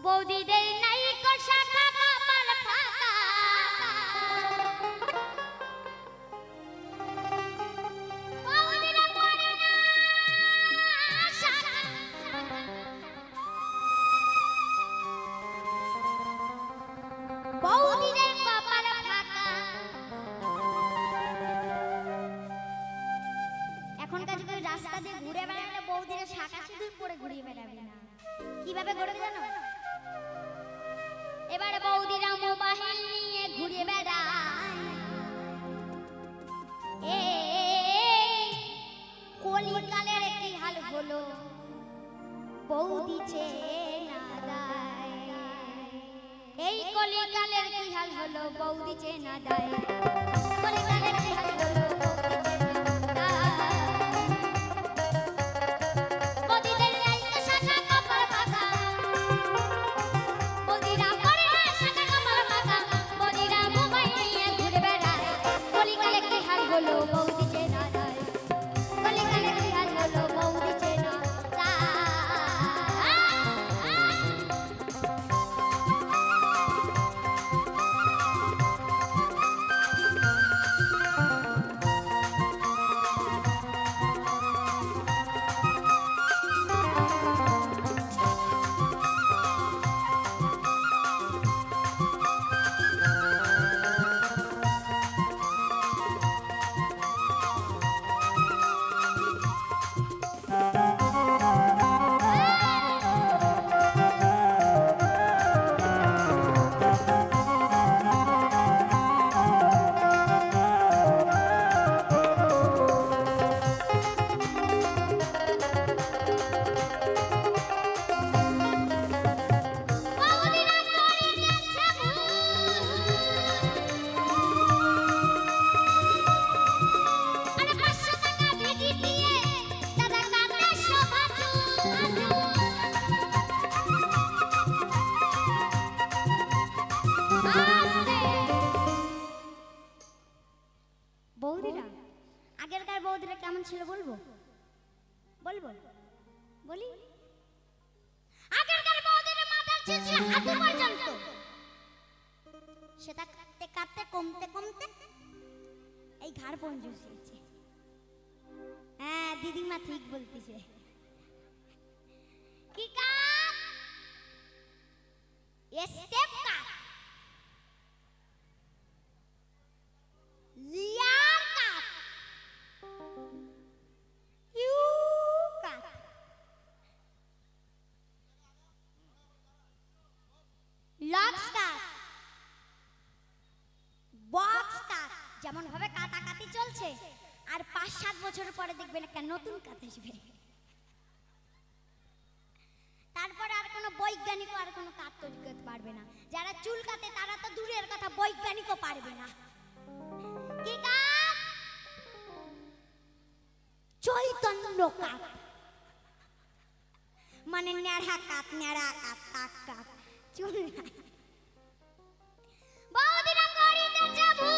বৌদিদের নাই শাখা কপাল ফাঁকা বৌদিরা পড়ে না শাখা বৌদিদের কপাল ফাঁকা এখনকার যুগে রাস্তা দিয়ে ঘুরে বেড়ালে বৌদিরা শাখা সিঁদুর পরে ঘুরিয়ে বেড়াবে না কিভাবে ঘুরবে জানো এবারে বৌদিরা মোবাইল নিয়ে ঘুরে বেড়ায় কলিকালের কি হাল হলো বৌদি চেনা দেয় এই কলিকালের কি হাল হলো বৌদি চেনা দেয় কলিকালের কি হাল হলো যেমন ভাবে কাটাকাটি চলছে আর ৫-৭ বছর পরে দেখবেন একটা নতুন কাট আসবে তারপরে আর কোনো বৈজ্ঞানিক আর কোনো কাট তৈরি করতে পারবে না যারা চুল কাটে তারা তো দূরের কথা বৈজ্ঞানিকও পারবে না কি কাট চৈতন্য কাট মানে ন্যাড়া কাট তাক কাট চুল বৌদিরা করিতে যাবো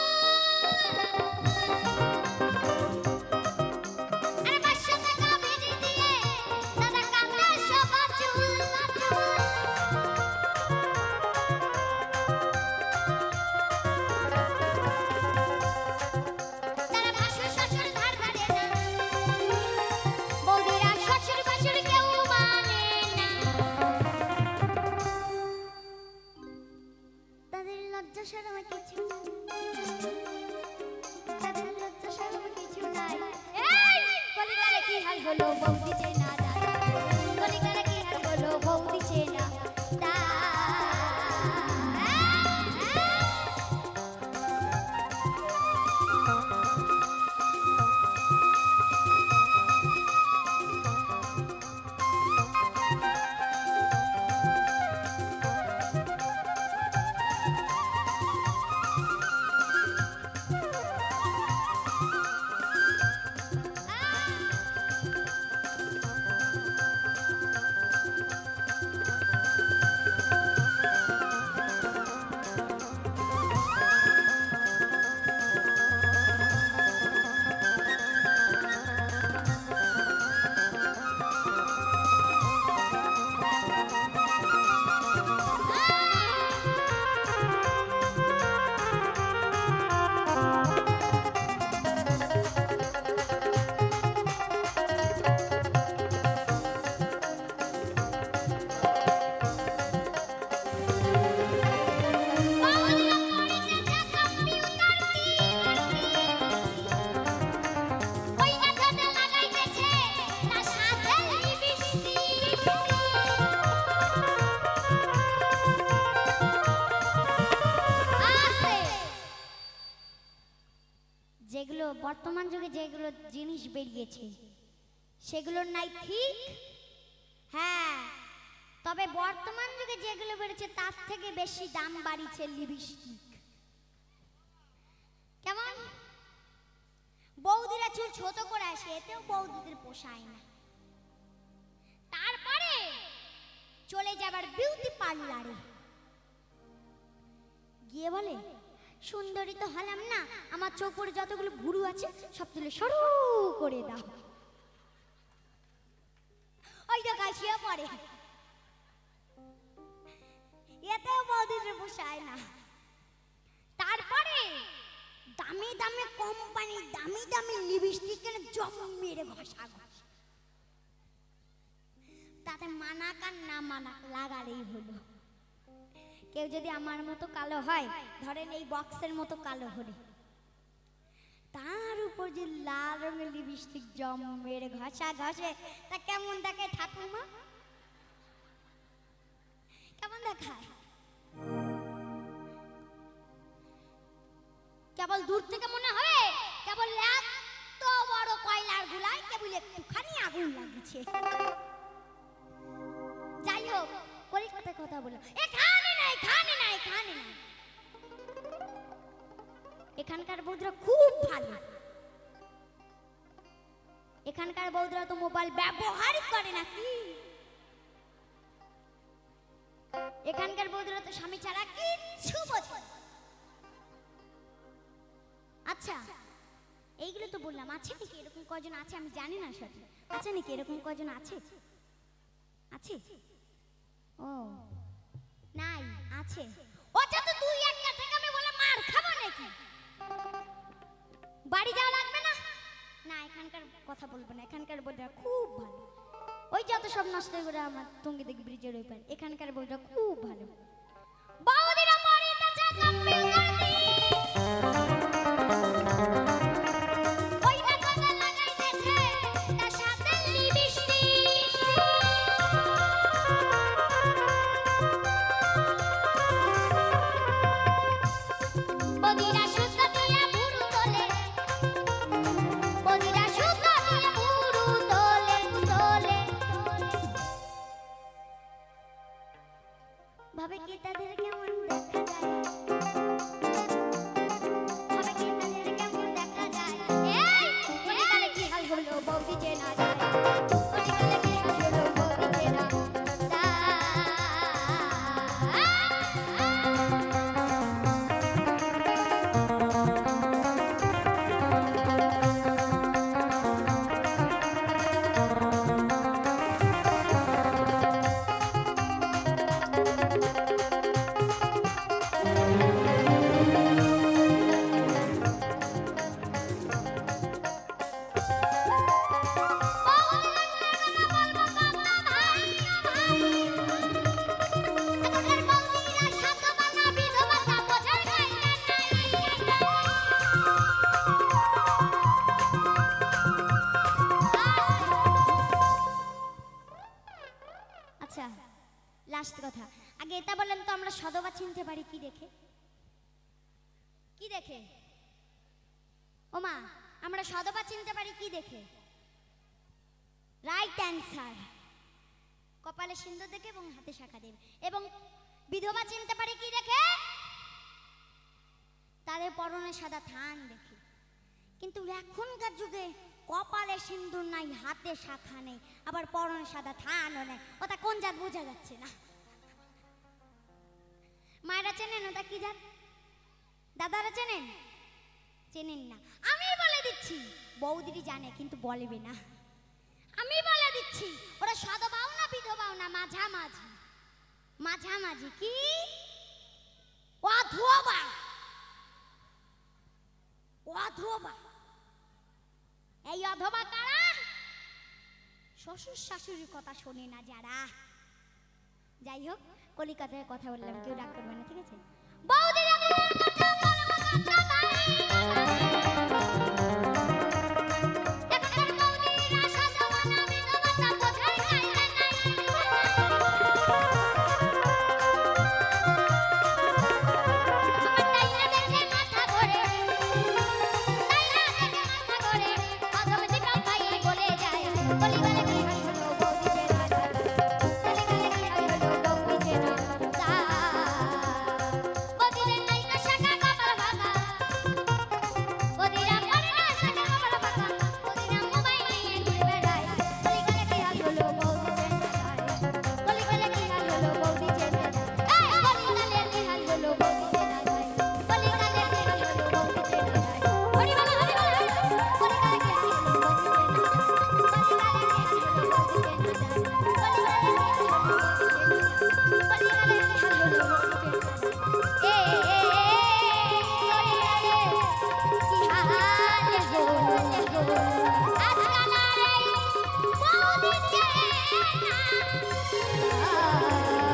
হলো বৌদি চেনা কলিকালে কি হাল হলো বৌদি চেনা বর্তমান যুগে যেগুলো জিনিস বেরিয়েছে সেগুলোর নাই ঠিক। হ্যাঁ, তবে বর্তমান যুগে যেগুলো বেরিয়েছে তার থেকে বেশি দাম বাড়িয়েছে লিপস্টিক। কেমন বৌদিরা চুল ছোট করে আসে, এতেও বৌদিদের পোষায় না। তারপরে চলে যাবার বিউটি পার্লারে গিয়ে বলে, সুন্দরী তো হলাম না, আমার চোখের যতগুলো ভুরু আছে সব তুলে সরু করে দাও। ওইটা কাশিয়া পড়ে, এতেও বৌদিদের পোষায় না। তারপরে দামি দামি কোম্পানি দামি দামি লিপস্টিক কিনে জম মেরে ঘষা ঘষা, তাতে মানাক আর না মানাক লাগালেই হলো। কেউ যদি আমার মতো কালো হয়, ধরেন এই বক্সের মতো কালো হলে, তার উপর যে লাল রঙের লিপস্টিক জম মেরে ঘষা ঘষে, তা কেমন দেখে ঠাকুমা? কেমন দেখায়? কেবল দূর থেকে মনে হবে কেবল এত বড় কয়লার গুলাই কেবল একটুখানি আগুন লাগিয়েছে। যাই হোক, কলিকাতার কথা বলো, এখানে নাই এখানে নাই এখানে নাই, এখানকার বৌদিরা খুব ভালো। এখানকার বৌদিরা তো মোবাইল ব্যবহারই করে না। কি এখানকার বৌদিরা তো স্বামী ছাড়া কিচ্ছু বোঝে না। আচ্ছা, এইগুলো তো বললাম, আছে নাকি এরকম কজন আছে আমি জানি না সঠিক, আছে নাকি এরকম কজন আছে? আছে? ও নাই, আছে। আচ্ছা, তো তুই একটা থেকে আমি বলে মার খাবো নাকি? বাড়ি যাওয়া লাগবে না? না, এখানকার কথা বলবো না, এখানকার বউরা খুব ভালো। ওই যত সব নষ্ট করে আমার টঙ্গিদেক ব্রিজের ওই পার, এখানকার বউরা খুব ভালো। বৌদিরা পরিতে চাকম মিল করতি, ওই না কথা লাগাইতেছে তার সাথে লিপস্টিক। বৌদিরা সুতা দিয়ে ভুরু তোলে, বৌদিরা সুতা দিয়ে ভুরু তোলে তোলে। ভাবে কি তাদের কেমন দেখা যায়, ভাবে কি তাদের কেমন দেখা যায়। এই কলিকালে কি হাল হলো বৌদি চেনা যায়, কলিকালে কি হাল হলো বৌদি চেনা যায়। আচ্ছা, লাস্ট কথা, আগে এটা বলেন তো, আমরা সদবা চিনতে পারি কি দেখে? কি দেখে? ও মা, আমরা সদবা চিনতে পারি কি দেখে? রাইট অ্যান্সার, কপালে সিন্দুর দেখে এবং হাতে শাখা দেবে। এবং বিধবা চিনতে পারি কি দেখে? তাদের পরনে সাদা থান দেখে। কিন্তু এখনকার যুগে কপালে সিন্দুর নাই, হাতে শাখা নেই, আবার পরনে সাদা থানও নেই, ওটা কোন জাত বোঝা যাচ্ছে না। মায়েরা চেনেন ওটা কি জাত? দাদারা চেনেন? চেনেন না। আমি বলে দিচ্ছি, বৌদিরি জানে কিন্তু বলবে না। আমি বলে দিচ্ছি, ওরা সদবাও না বিধবাও না, মাঝামাঝি। মাঝামাঝি কি? অধবা। অধবা। এই অধবা কারা? শ্বশুর শাশুড়ির কথা শোনে না যারা। যাই হোক, কলিকাতায় কথা বললাম, কেউ রাগ করবে না, ঠিক আছে? বৌদিরা আ